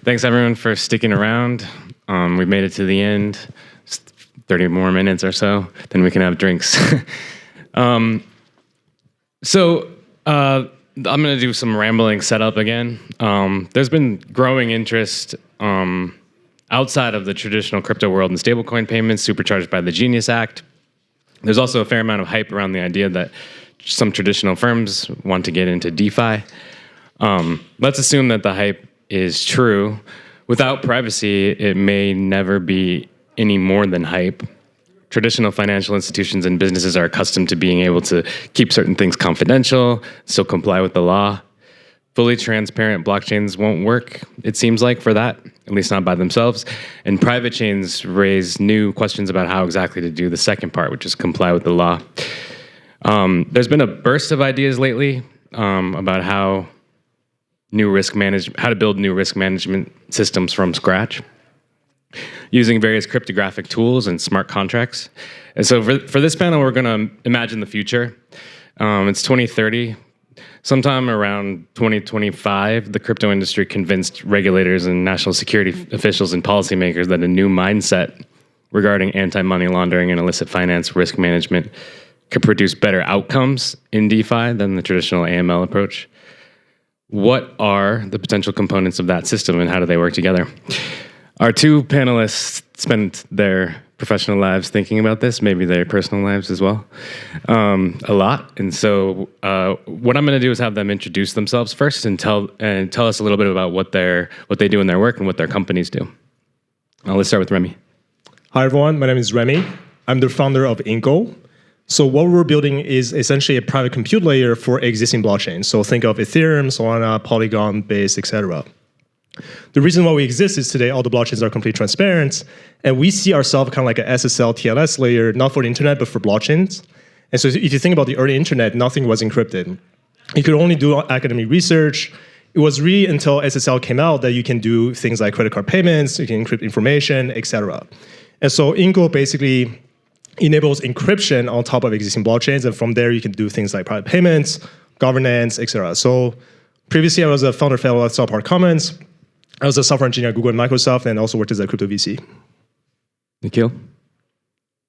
Thanks everyone for sticking around. We've made it to the end. Just 30 more minutes or so, then we can have drinks. I'm going to do some rambling setup again. There's been growing interest outside of the traditional crypto world in stablecoin payments, supercharged by the Genius Act. There's also a fair amount of hype around the idea that some traditional firms want to get into DeFi. Let's assume that the hype is true. Without privacy, it may never be any more than hype. Traditional financial institutions and businesses are accustomed to being able to keep certain things confidential, still comply with the law. Fully transparent blockchains won't work, it seems like, for that, at least not by themselves. And private chains raise new questions about how exactly to do the second part, which is comply with the law. There's been a burst of ideas lately about how to build new risk management systems from scratch, using various cryptographic tools and smart contracts. And so for this panel, we're going to imagine the future. It's 2030. Sometime around 2025, the crypto industry convinced regulators and national security officials and policymakers that a new mindset regarding anti-money laundering and illicit finance risk management could produce better outcomes in DeFi than the traditional AML approach. What are the potential components of that system and how do they work together? Our two panelists spent their professional lives thinking about this, maybe their personal lives as well, a lot. And so what I'm going to do is have them introduce themselves first and tell us a little bit about what they do in their work and what their companies do. Let's start with Remi. Hi, everyone. My name is Remi. I'm the founder of Inco. So what we're building is essentially a private compute layer for existing blockchains. So think of Ethereum, Solana, Polygon, Base, etc. The reason why we exist is today all the blockchains are completely transparent, and we see ourselves kind of like a SSL TLS layer, not for the internet, but for blockchains. And so if you think about the early internet, nothing was encrypted. You could only do academic research. It was really until SSL came out that you can do things like credit card payments, you can encrypt information, etc. And so Inco basically enables encryption on top of existing blockchains, and from there you can do things like private payments, governance, etc. So previously I was a founder fellow at Southpark Commons. I was a software engineer at Google and Microsoft, and also worked as a crypto VC. Nikhil? All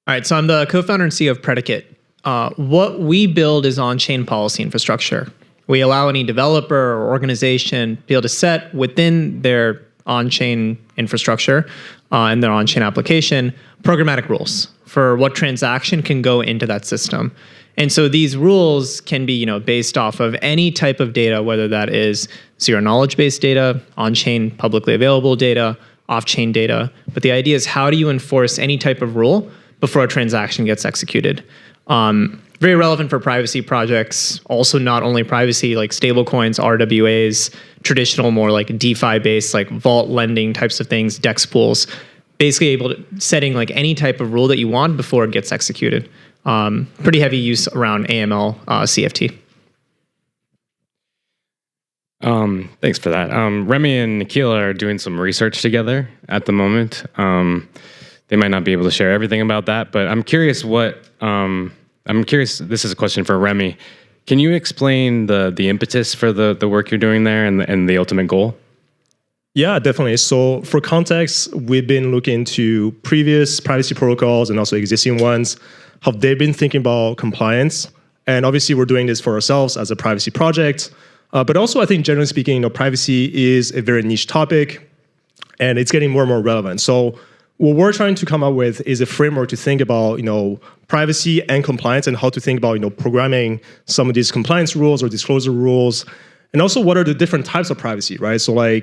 right, so I'm the co-founder and CEO of Predicate. What we build is on-chain policy infrastructure. We allow any developer or organization to be able to set within their on-chain infrastructure and their on-chain application programmatic rules for what transaction can go into that system. And so these rules can be, based off of any type of data, whether that is zero knowledge-based data, on-chain publicly available data, off-chain data. But the idea is, how do you enforce any type of rule before a transaction gets executed? Very relevant for privacy projects. Also, not only privacy, like stablecoins, RWAs, traditional, more like DeFi-based, like vault lending types of things, DEX pools. Basically able to setting like any type of rule that you want before it gets executed. Pretty heavy use around AML, CFT. Thanks for that. Remi and Nikila are doing some research together at the moment. They might not be able to share everything about that, but I'm curious this is a question for Remi. Can you explain the impetus for the work you're doing there and the ultimate goal? Yeah, definitely. So for context, we've been looking into previous privacy protocols and also existing ones, how they've been thinking about compliance. And obviously, we're doing this for ourselves as a privacy project. But also, I think generally speaking, privacy is a very niche topic, and it's getting more and more relevant. So what we're trying to come up with is a framework to think about, privacy and compliance, and how to think about, programming some of these compliance rules or disclosure rules. And also, what are the different types of privacy, right? So I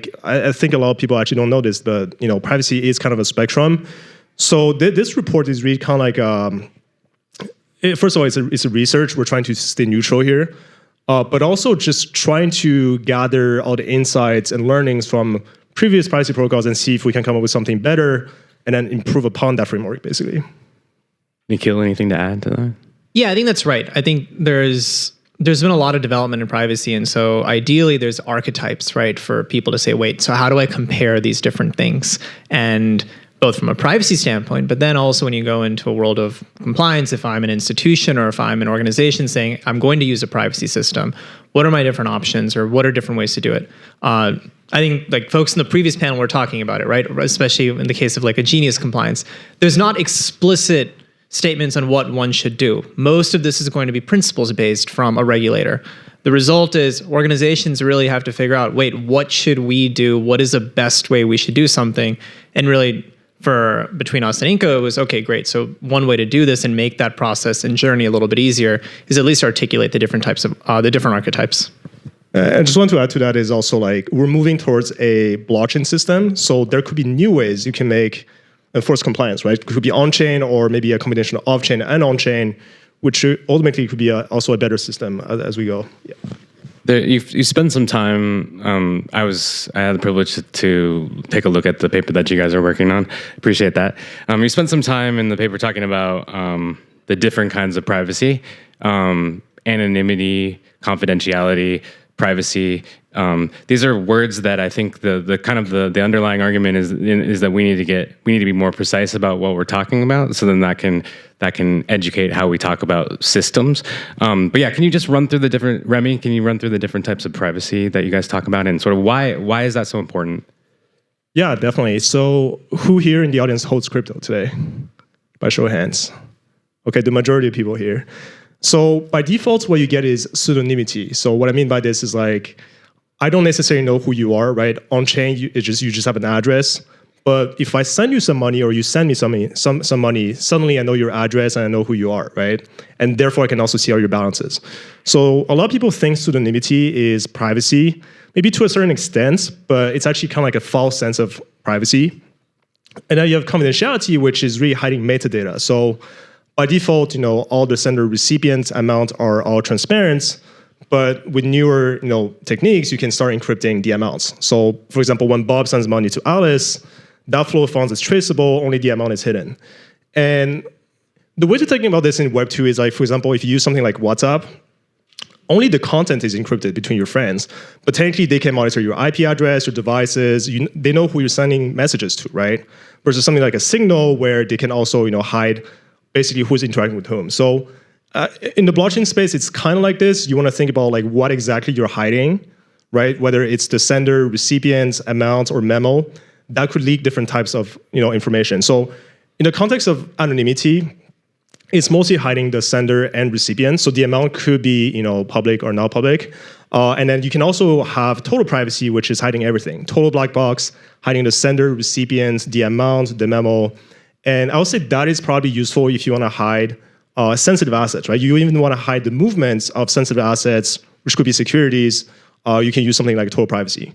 think a lot of people actually don't know this, but privacy is kind of a spectrum. So this report is really kind of like, first of all, it's a research. We're trying to stay neutral here, but also just trying to gather all the insights and learnings from previous privacy protocols and see if we can come up with something better and then improve upon that framework, basically. Nikhil, anything to add to that? Yeah, I think that's right. I think there's been a lot of development in privacy. And so ideally there's archetypes, right, for people to say, wait, so how do I compare these different things? And both from a privacy standpoint, but then also when you go into a world of compliance, if I'm an institution or if I'm an organization saying, I'm going to use a privacy system, what are my different options or what are different ways to do it? I think like folks in the previous panel were talking about it, right? Especially in the case of like a Genius compliance. There's not explicit statements on what one should do. Most of this is going to be principles based from a regulator. The result is organizations really have to figure out, wait, what should we do? What is the best way we should do something? And really for between us and Inco, it was, okay, great. So one way to do this and make that process and journey a little bit easier is at least articulate the different types of, the different archetypes. I just want to add to that is also like we're moving towards a blockchain system. So there could be new ways you can enforce compliance, right? It could be on-chain or maybe a combination of off-chain and on-chain, which ultimately could be also a better system as we go. Yeah. You spend some time. I had the privilege to take a look at the paper that you guys are working on. Appreciate that. You spent some time in the paper talking about the different kinds of privacy, anonymity, confidentiality, privacy. These are words that I think the kind of the underlying argument is that we need to be more precise about what we're talking about, so then that can educate how we talk about systems. But yeah, can you just run through the different, Remi? Can you run through the different types of privacy that you guys talk about and sort of why is that so important? Yeah, definitely. So who here in the audience holds crypto today? By show of hands. Okay, the majority of people here. So by default, what you get is pseudonymity. So what I mean by this is like, I don't necessarily know who you are, right? On chain, you just have an address. But if I send you some money or you send me some money, suddenly I know your address and I know who you are, right? And therefore I can also see all your balances. So a lot of people think pseudonymity is privacy, maybe to a certain extent, but it's actually kind of like a false sense of privacy. And then you have confidentiality, which is really hiding metadata. So by default, all the sender recipient amounts are all transparent. But with newer, techniques, you can start encrypting the amounts. So, for example, when Bob sends money to Alice, that flow of funds is traceable. Only the amount is hidden. And the way to think about this in Web 2 is like, for example, if you use something like WhatsApp, only the content is encrypted between your friends. But technically, they can monitor your IP address, your devices. They know who you're sending messages to, right? Versus something like a Signal, where they can also, hide basically who's interacting with whom. So in the blockchain space, it's kind of like this. You want to think about like what exactly you're hiding, right? Whether it's the sender, recipient, amount, or memo, that could leak different types of information. So in the context of anonymity, it's mostly hiding the sender and recipient. So the amount could be public or not public. And then you can also have total privacy, which is hiding everything. Total black box, hiding the sender, recipient, the amount, the memo. And I would say that is probably useful if you want to hide sensitive assets, right? You even want to hide the movements of sensitive assets, which could be securities. You can use something like total privacy.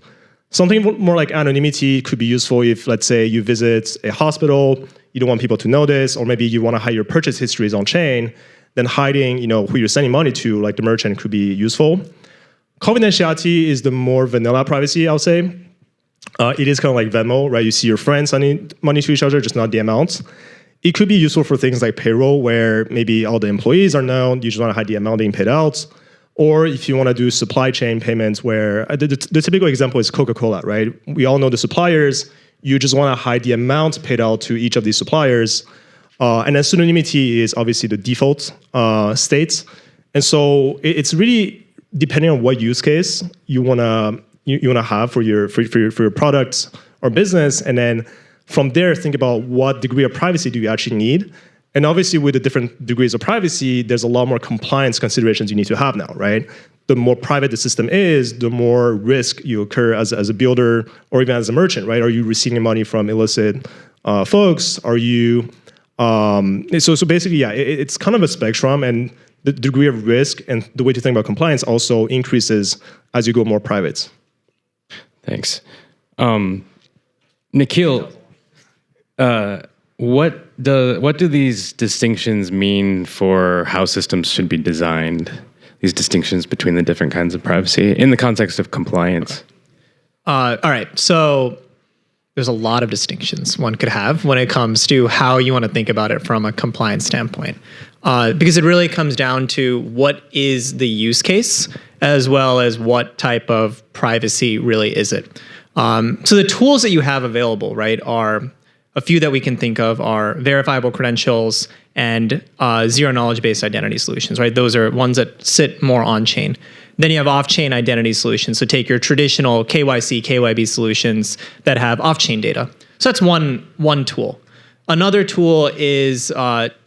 Something more like anonymity could be useful if, let's say, you visit a hospital, you don't want people to know this, or maybe you want to hide your purchase histories on chain, then hiding, who you're sending money to, like the merchant, could be useful. Confidentiality is the more vanilla privacy, I would say. It is kind of like Venmo, right? You see your friends sending money to each other, just not the amounts. It could be useful for things like payroll, where maybe all the employees are known. You just want to hide the amount being paid out. Or if you want to do supply chain payments, where the typical example is Coca-Cola, right? We all know the suppliers. You just want to hide the amount paid out to each of these suppliers. And then pseudonymity is obviously the default state. And so it's really depending on what use case you want to have for your product or business, and then from there think about what degree of privacy do you actually need. And obviously with the different degrees of privacy, there's a lot more compliance considerations you need to have now, right? The more private the system is, the more risk you occur as a builder or even as a merchant, right? Are you receiving money from illicit folks? Are you so basically, yeah, it's kind of a spectrum, and the degree of risk and the way to think about compliance also increases as you go more private. Thanks. Nikhil, what do these distinctions mean for how systems should be designed? These distinctions between the different kinds of privacy in the context of compliance. All right. So there's a lot of distinctions one could have when it comes to how you want to think about it from a compliance standpoint. Because it really comes down to what is the use case, as well as what type of privacy really is it. So the tools that you have available, right, are a few that we can think of are verifiable credentials and zero knowledge based identity solutions, right? Those are ones that sit more on chain. Then you have off-chain identity solutions. So take your traditional KYC, KYB solutions that have off-chain data. So that's one tool. Another tool is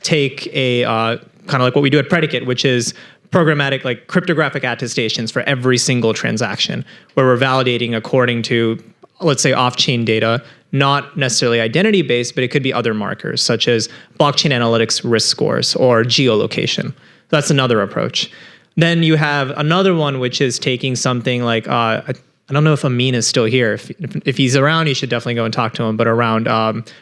take a kind of like what we do at Predicate, which is programmatic, like cryptographic attestations for every single transaction, where we're validating according to, let's say, off-chain data, not necessarily identity-based, but it could be other markers, such as blockchain analytics risk scores or geolocation. That's another approach. Then you have another one, which is taking something like, I don't know if Amin is still here. If he's around, you should definitely go and talk to him, but around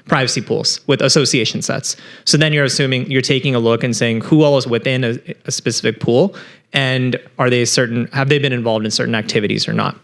privacy pools with association sets. So then you're taking a look and saying who all is within a specific pool, and have they been involved in certain activities or not?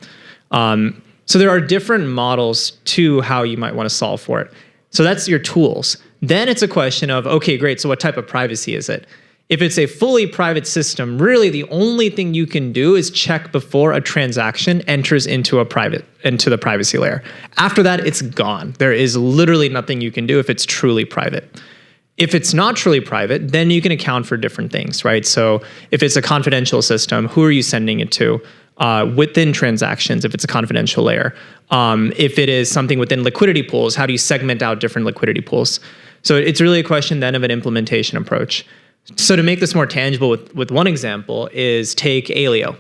So there are different models to how you might want to solve for it. So that's your tools. Then it's a question of, okay, great, so what type of privacy is it? If it's a fully private system, really the only thing you can do is check before a transaction enters into the privacy layer. After that, it's gone. There is literally nothing you can do if it's truly private. If it's not truly private, then you can account for different things, right? So if it's a confidential system, who are you sending it to? Within transactions, if it's a confidential layer. If it is something within liquidity pools, how do you segment out different liquidity pools? So it's really a question then of an implementation approach. So to make this more tangible with one example is take Aleo.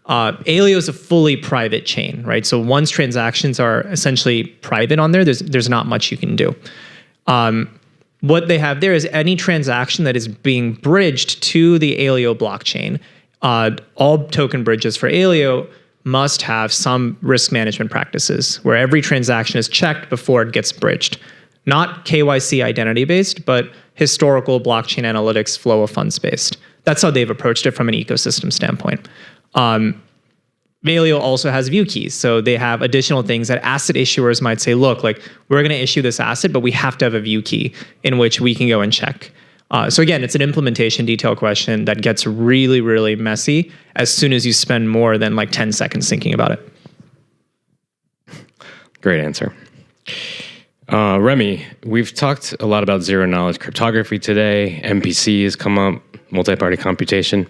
Aleo is a fully private chain, right? So once transactions are essentially private on there, there's not much you can do. What they have there is any transaction that is being bridged to the Aleo blockchain. All token bridges for Aleo must have some risk management practices where every transaction is checked before it gets bridged. Not KYC identity-based, but historical blockchain analytics flow of funds-based. That's how they've approached it from an ecosystem standpoint. Aleo also has view keys. So they have additional things that asset issuers might say, look, like we're going to issue this asset, but we have to have a view key in which we can go and check. So again, it's an implementation detail question that gets really, really messy as soon as you spend more than like 10 seconds thinking about it. Great answer. Remi, we've talked a lot about zero-knowledge cryptography today. MPC has come up, multi-party computation.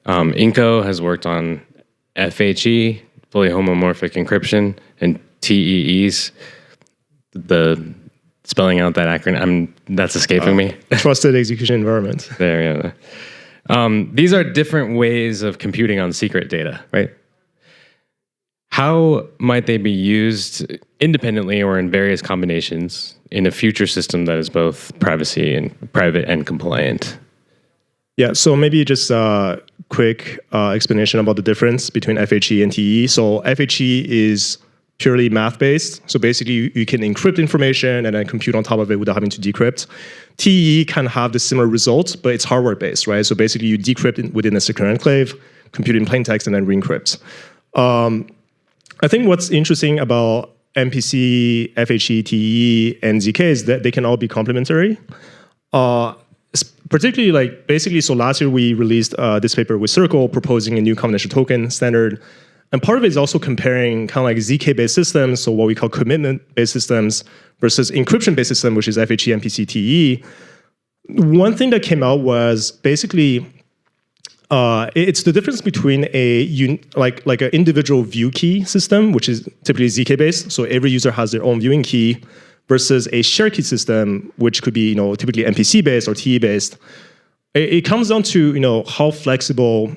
Inco has worked on FHE, fully homomorphic encryption, and TEEs. The spelling out that acronym, that's escaping me. Trusted execution environment. There, yeah. These are different ways of computing on secret data, right? How might they be used independently or in various combinations in a future system that is both private and compliant? Yeah, so maybe just a quick explanation about the difference between FHE and TE. So FHE is purely math-based. So basically, you can encrypt information and then compute on top of it without having to decrypt. TE can have the similar results, but it's hardware-based, right? So basically, you decrypt within a secure enclave, compute in plain text, and then re-encrypt. I think what's interesting about MPC, FHE, TE, and ZK is that they can all be complementary. Particularly, so last year we released this paper with Circle proposing a new combination token standard. And part of it is also comparing kind of like ZK-based systems, so what we call commitment-based systems, versus encryption-based system, which is FHE, MPC, TE. One thing that came out was basically it's the difference between like an individual view key system, which is typically ZK-based, so every user has their own viewing key, versus a share key system, which could be typically MPC-based or TE-based. It comes down to how flexible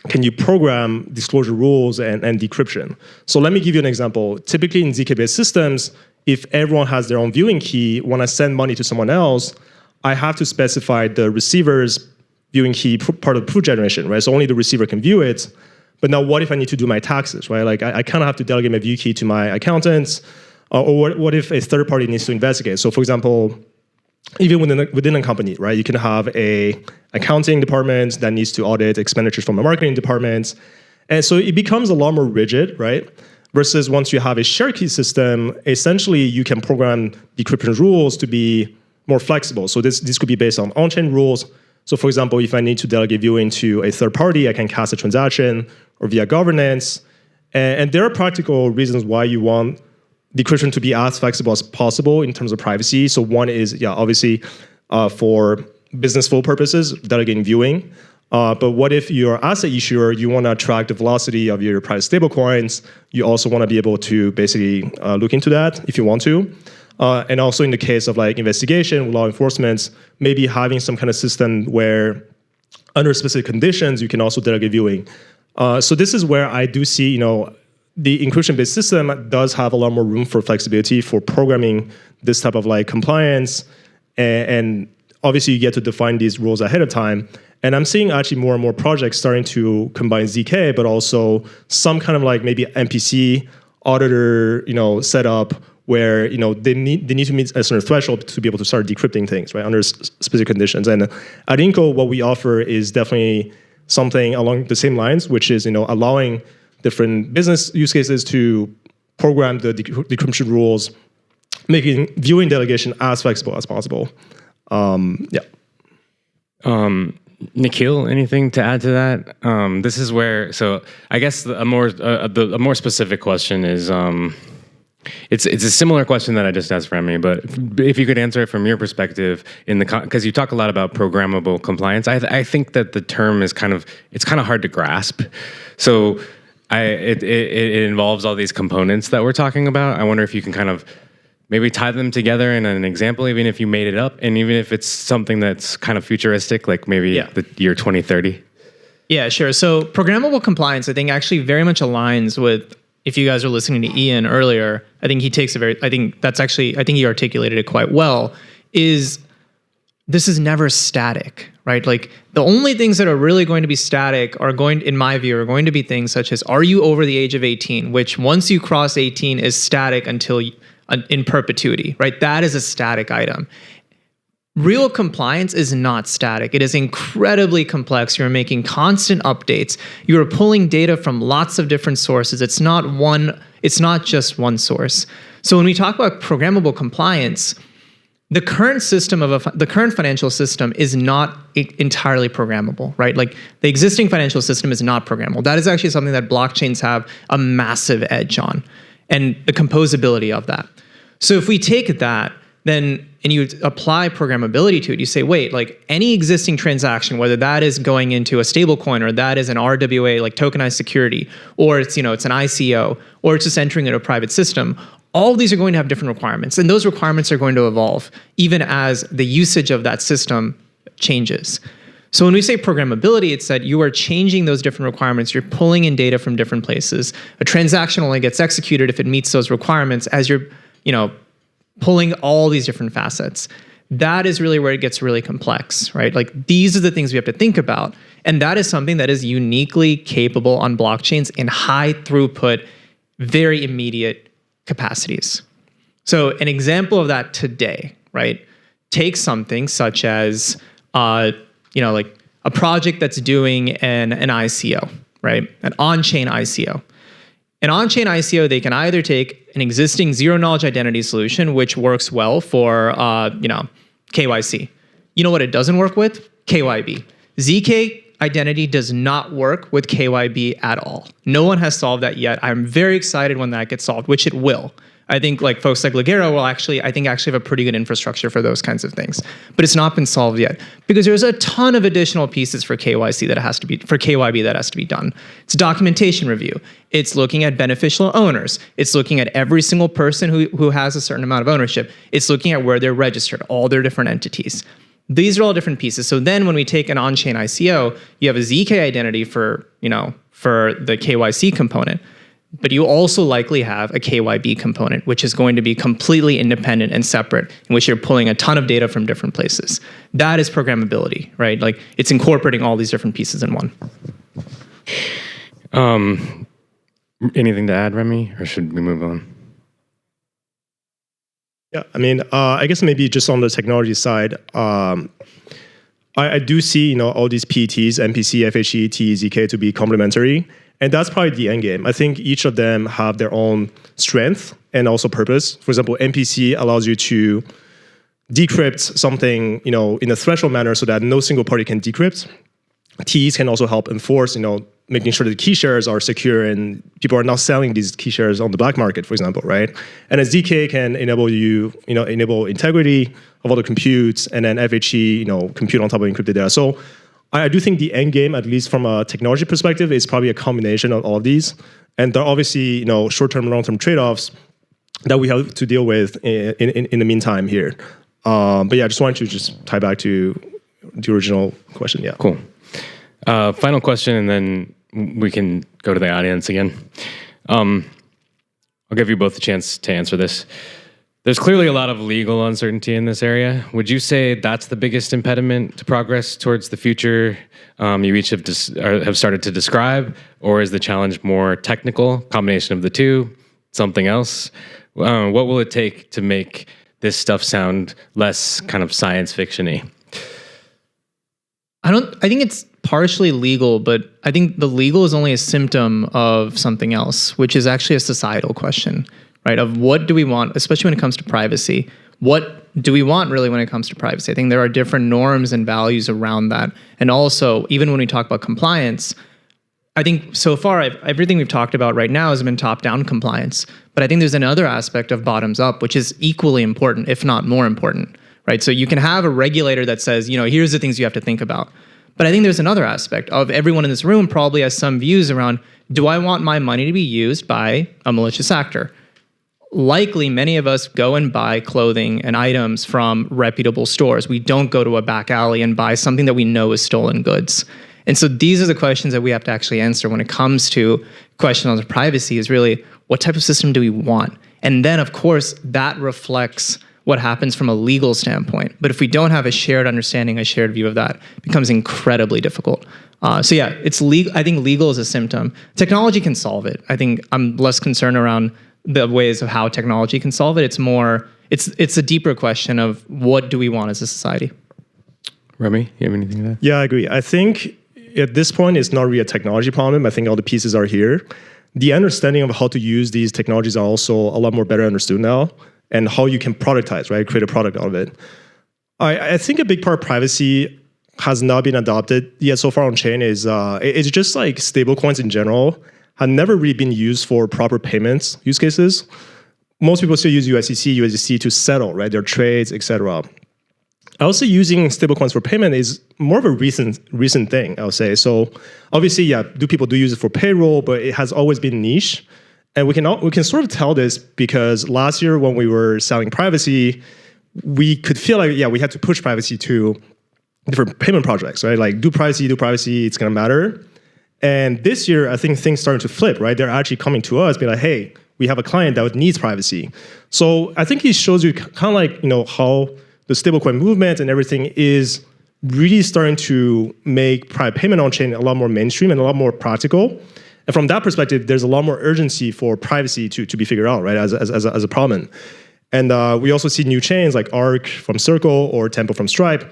can you program disclosure rules and decryption. So let me give you an example. Typically in ZK-based systems, if everyone has their own viewing key, when I send money to someone else, I have to specify the receiver's viewing key part of the proof generation, right? So only the receiver can view it. But now what if I need to do my taxes, right? Like I kind of have to delegate my view key to my accountants, or what if a third party needs to investigate? So for example, even within a company, right? You can have a accounting department that needs to audit expenditures from a marketing department. And so it becomes a lot more rigid, right? Versus once you have a share key system, essentially you can program decryption rules to be more flexible. So this could be based on-chain rules. So for example, if I need to delegate viewing to a third party, I can cast a transaction or via governance. And there are practical reasons why you want decryption to be as flexible as possible in terms of privacy. So one is, obviously for business flow purposes, delegating viewing. But what if you're asset issuer, you want to track the velocity of your private stablecoins? You also want to be able to basically look into that if you want to. And also in the case of like investigation, law enforcement, maybe having some kind of system where under specific conditions, you can also delegate viewing. So this is where I do see, the encryption-based system does have a lot more room for flexibility for programming this type of like compliance. And obviously you get to define these rules ahead of time. And I'm seeing actually more and more projects starting to combine ZK, but also some kind of like maybe MPC auditor, setup where they need to meet a certain threshold to be able to start decrypting things, right, under specific conditions. And at Inco, what we offer is definitely something along the same lines, which is allowing different business use cases to program the decryption rules, making viewing delegation as flexible as possible. Nikhil, anything to add to that? This is where, so I guess a more specific question is, it's a similar question that I just asked Remi, but if you could answer it from your perspective, because you talk a lot about programmable compliance, I think that the term is kind of hard to grasp. So it involves all these components that we're talking about. I wonder if you can kind of maybe tie them together in an example, even if you made it up, and even if it's something that's kind of futuristic, like maybe the year 2030. Yeah, sure. So programmable compliance, I think, actually very much aligns with, if you guys are listening to Ian earlier, I think he he articulated it quite well, is this is never static, right? Like the only things that are really going to be static in my view, are going to be things such as, are you over the age of 18, which once you cross 18 is static until in perpetuity, right? That is a static item. Real compliance is not static. It is incredibly complex. You're making constant updates. You're pulling data from lots of different sources. It's not just one source. So when we talk about programmable compliance, the current financial system is not entirely programmable, right? Like the existing financial system is not programmable. That is actually something that blockchains have a massive edge on, and the composability of that. So if we take that, and you apply programmability to it, you say, wait, like any existing transaction, whether that is going into a stable coin or that is an RWA, like tokenized security, or it's an ICO, or it's just entering into a private system, all of these are going to have different requirements. And those requirements are going to evolve even as the usage of that system changes. So when we say programmability, it's that you are changing those different requirements. You're pulling in data from different places. A transaction only gets executed if it meets those requirements as you're, pulling all these different facets. That is really where it gets really complex, right? Like these are the things we have to think about. And that is something that is uniquely capable on blockchains in high throughput, very immediate capacities. So an example of that today, right? Take something such as, like a project that's doing an ICO, right? An on-chain ICO. An on-chain ICO, they can either take an existing zero-knowledge identity solution, which works well for, KYC. You know what it doesn't work with? KYB. ZK identity does not work with KYB at all. No one has solved that yet. I'm very excited when that gets solved, which it will. I think like folks like Ligera will actually have a pretty good infrastructure for those kinds of things. But it's not been solved yet because there's a ton of additional pieces for KYB that has to be done. It's documentation review. It's looking at beneficial owners. It's looking at every single person who has a certain amount of ownership. It's looking at where they're registered, all their different entities. These are all different pieces. So then when we take an on-chain ICO, you have a ZK identity for the KYC component. But you also likely have a KYB component, which is going to be completely independent and separate, in which you're pulling a ton of data from different places. That is programmability, right? Like it's incorporating all these different pieces in one. Anything to add, Remi, or should we move on? Yeah, I guess maybe just on the technology side, I do see all these PETs, MPC, FHE, TE, ZK to be complementary. And that's probably the end game. I think each of them have their own strength and also purpose. For example, MPC allows you to decrypt something, in a threshold manner so that no single party can decrypt. TEs can also help enforce, making sure that the key shares are secure and people are not selling these key shares on the black market, for example, right? And a ZK can enable enable integrity of all the computes, and then FHE, compute on top of encrypted data. So I do think the end game, at least from a technology perspective, is probably a combination of all of these. And there are obviously, short-term, long-term trade-offs that we have to deal with in the meantime here. But yeah, I just wanted to just tie back to the original question. Yeah. Cool. Final question, and then we can go to the audience again. I'll give you both a chance to answer this. There's clearly a lot of legal uncertainty in this area. Would you say that's the biggest impediment to progress towards the future you each have started to describe, or is the challenge more technical, combination of the two, something else? What will it take to make this stuff sound less kind of science fiction-y? I think it's partially legal, but I think the legal is only a symptom of something else, which is actually a societal question, right? Of what do we want, especially when it comes to privacy? What do we want really when it comes to privacy? I think there are different norms and values around that. And also, even when we talk about compliance, I think so far, everything we've talked about right now has been top-down compliance. But I think there's another aspect of bottoms-up, which is equally important, if not more important, right? So you can have a regulator that says, here's the things you have to think about. But I think there's another aspect of everyone in this room probably has some views around, do I want my money to be used by a malicious actor? Likely, many of us go and buy clothing and items from reputable stores. We don't go to a back alley and buy something that we know is stolen goods. And so these are the questions that we have to actually answer when it comes to questions on privacy is really, what type of system do we want? And then, of course, that reflects what happens from a legal standpoint. But if we don't have a shared understanding, a shared view of that, it becomes incredibly difficult. So yeah, it's legal. I think legal is a symptom. Technology can solve it. I think I'm less concerned around the ways of how technology can solve it. It's more, it's a deeper question of what do we want as a society? Remi, you have anything to add? Yeah, I agree. I think at this point, it's not really a technology problem. I think all the pieces are here. The understanding of how to use these technologies are also a lot more better understood now, and how you can productize, right? Create a product out of it. I think a big part of privacy has not been adopted yet so far on chain is it's just like stablecoins in general have never really been used for proper payments use cases. Most people still use USDC to settle, right? Their trades, etc. I would say using stablecoins for payment is more of a recent thing, I would say. So obviously, yeah, people do use it for payroll, but it has always been niche. And we can sort of tell this because last year when we were selling privacy, we could feel like, yeah, we had to push privacy to different payment projects, right? Like do privacy, it's gonna matter. And this year, I think things starting to flip, right? They're actually coming to us, be like, hey, we have a client that needs privacy. So I think it shows you kind of like, how the stablecoin movement and everything is really starting to make private payment on chain a lot more mainstream and a lot more practical. And from that perspective, there's a lot more urgency for privacy to be figured out, right, as a problem. And we also see new chains like Arc from Circle or Tempo from Stripe.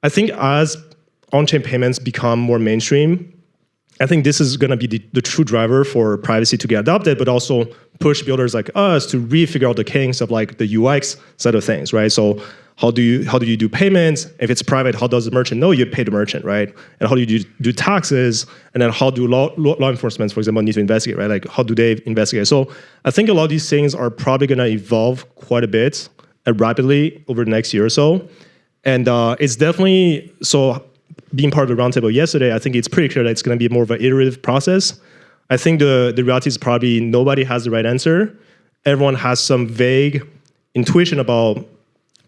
I think as on-chain payments become more mainstream, I think this is going to be the true driver for privacy to get adopted, but also push builders like us to really figure out the kinks of like the UX side of things, right? So how do you do payments? If it's private, how does the merchant know you pay the merchant, right? And how do you do taxes? And then how do law enforcement, for example, need to investigate, right? Like how do they investigate? So I think a lot of these things are probably going to evolve quite a bit and rapidly over the next year or so. And it's definitely, so being part of the roundtable yesterday, I think it's pretty clear that it's going to be more of an iterative process. I think the reality is probably nobody has the right answer. Everyone has some vague intuition about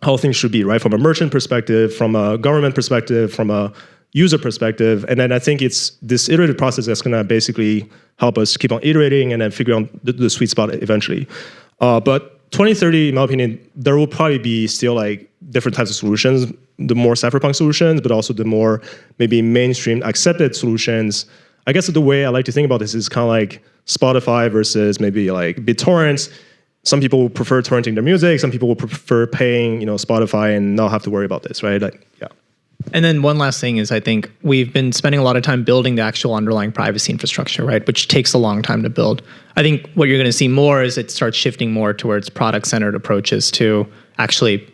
how things should be, right? From a merchant perspective, from a government perspective, from a user perspective. And then I think it's this iterative process that's going to basically help us keep on iterating and then figure out the sweet spot eventually. But 2030, in my opinion, there will probably be still like different types of solutions, the more cypherpunk solutions, but also the more maybe mainstream accepted solutions. I guess the way I like to think about this is kind of like Spotify versus maybe like BitTorrent. Some people will prefer torrenting their music. Some people will prefer paying, Spotify and not have to worry about this, right? Like, yeah. And then one last thing is I think we've been spending a lot of time building the actual underlying privacy infrastructure, right? Which takes a long time to build. I think what you're going to see more is it starts shifting more towards product-centered approaches to actually,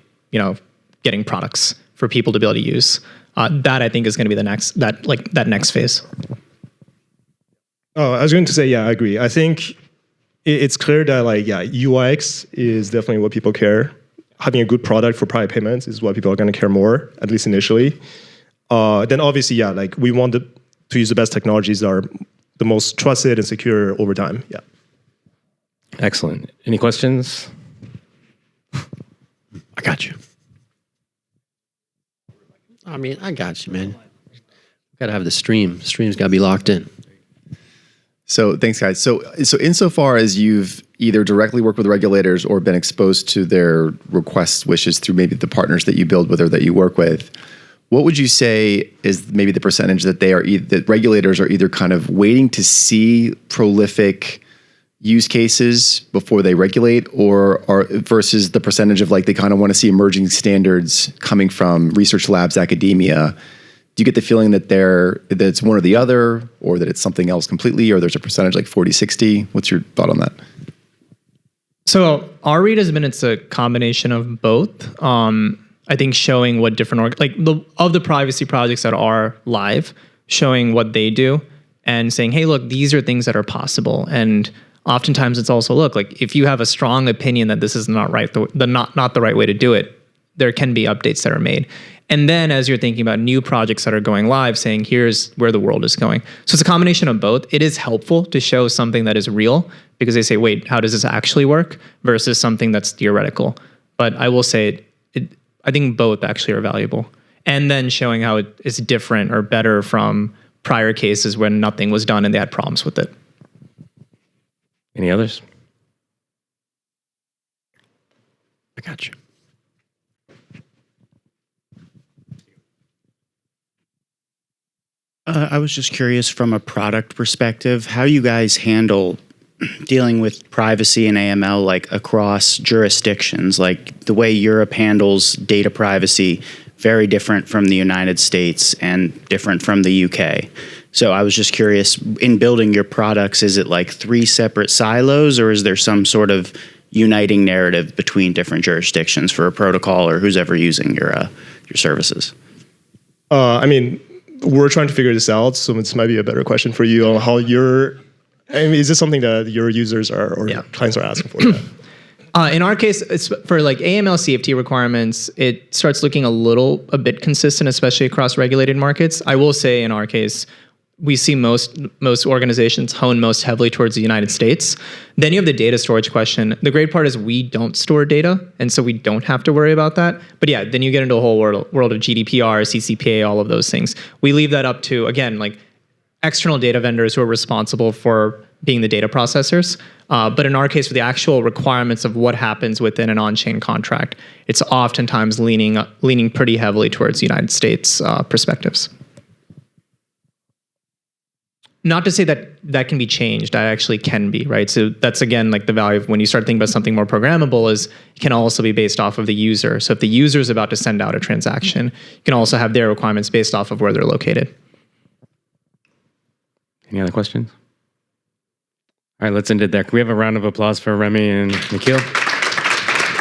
getting products for people to be able to use. That I think is going to be the next, that next phase. Oh, I was going to say, yeah, I agree. I think it's clear that UX is definitely what people care. Having a good product for private payments is what people are going to care more, at least initially. then obviously, yeah, like we want to use the best technologies that are the most trusted and secure over time. Yeah. Excellent. Any questions? I got you. I mean, I got you, man. Got to have the stream. Stream's got to be locked in. So thanks, guys. So insofar as you've either directly worked with regulators or been exposed to their requests, wishes through maybe the partners that you build with or that you work with, what would you say is maybe the percentage that that regulators are either kind of waiting to see prolific use cases before they regulate, or versus the percentage of like they kind of want to see emerging standards coming from research labs, academia? Do you get the feeling that that it's one or the other, or that it's something else completely, or there's a percentage like 40-60? What's your thought on that? So our read has been it's a combination of both. I think showing what different of the privacy projects that are live, showing what they do and saying, hey, look, these are things that are possible. And oftentimes it's also, look, like if you have a strong opinion that this is not right, not the right way to do it, there can be updates that are made. And then as you're thinking about new projects that are going live, saying here's where the world is going. So it's a combination of both. It is helpful to show something that is real because they say, wait, how does this actually work versus something that's theoretical. But I will say, I think both actually are valuable. And then showing how it is different or better from prior cases when nothing was done and they had problems with it. Any others? I got you. I was just curious from a product perspective, how you guys handle dealing with privacy and AML like across jurisdictions, like the way Europe handles data privacy, very different from the United States and different from the UK. So I was just curious, in building your products, is it like 3 separate silos, or is there some sort of uniting narrative between different jurisdictions for a protocol or who's ever using your services? I mean, we're trying to figure this out, so this might be a better question for you on how is this something that your users or clients are asking for? In our case, it's for like AML CFT requirements, it starts looking a bit consistent, especially across regulated markets. I will say in our case, we see most organizations hone most heavily towards the United States. Then you have the data storage question. The great part is we don't store data, and so we don't have to worry about that. But yeah, then you get into a whole world of GDPR, CCPA, all of those things. We leave that up to, again, like external data vendors who are responsible for being the data processors. But in our case, for the actual requirements of what happens within an on-chain contract, it's oftentimes leaning pretty heavily towards the United States perspectives. Not to say that can be changed, that actually can be, right? So that's, again, like the value of when you start thinking about something more programmable is it can also be based off of the user. So if the user is about to send out a transaction, you can also have their requirements based off of where they're located. Any other questions? All right, let's end it there. Can we have a round of applause for Remi and Nikhil?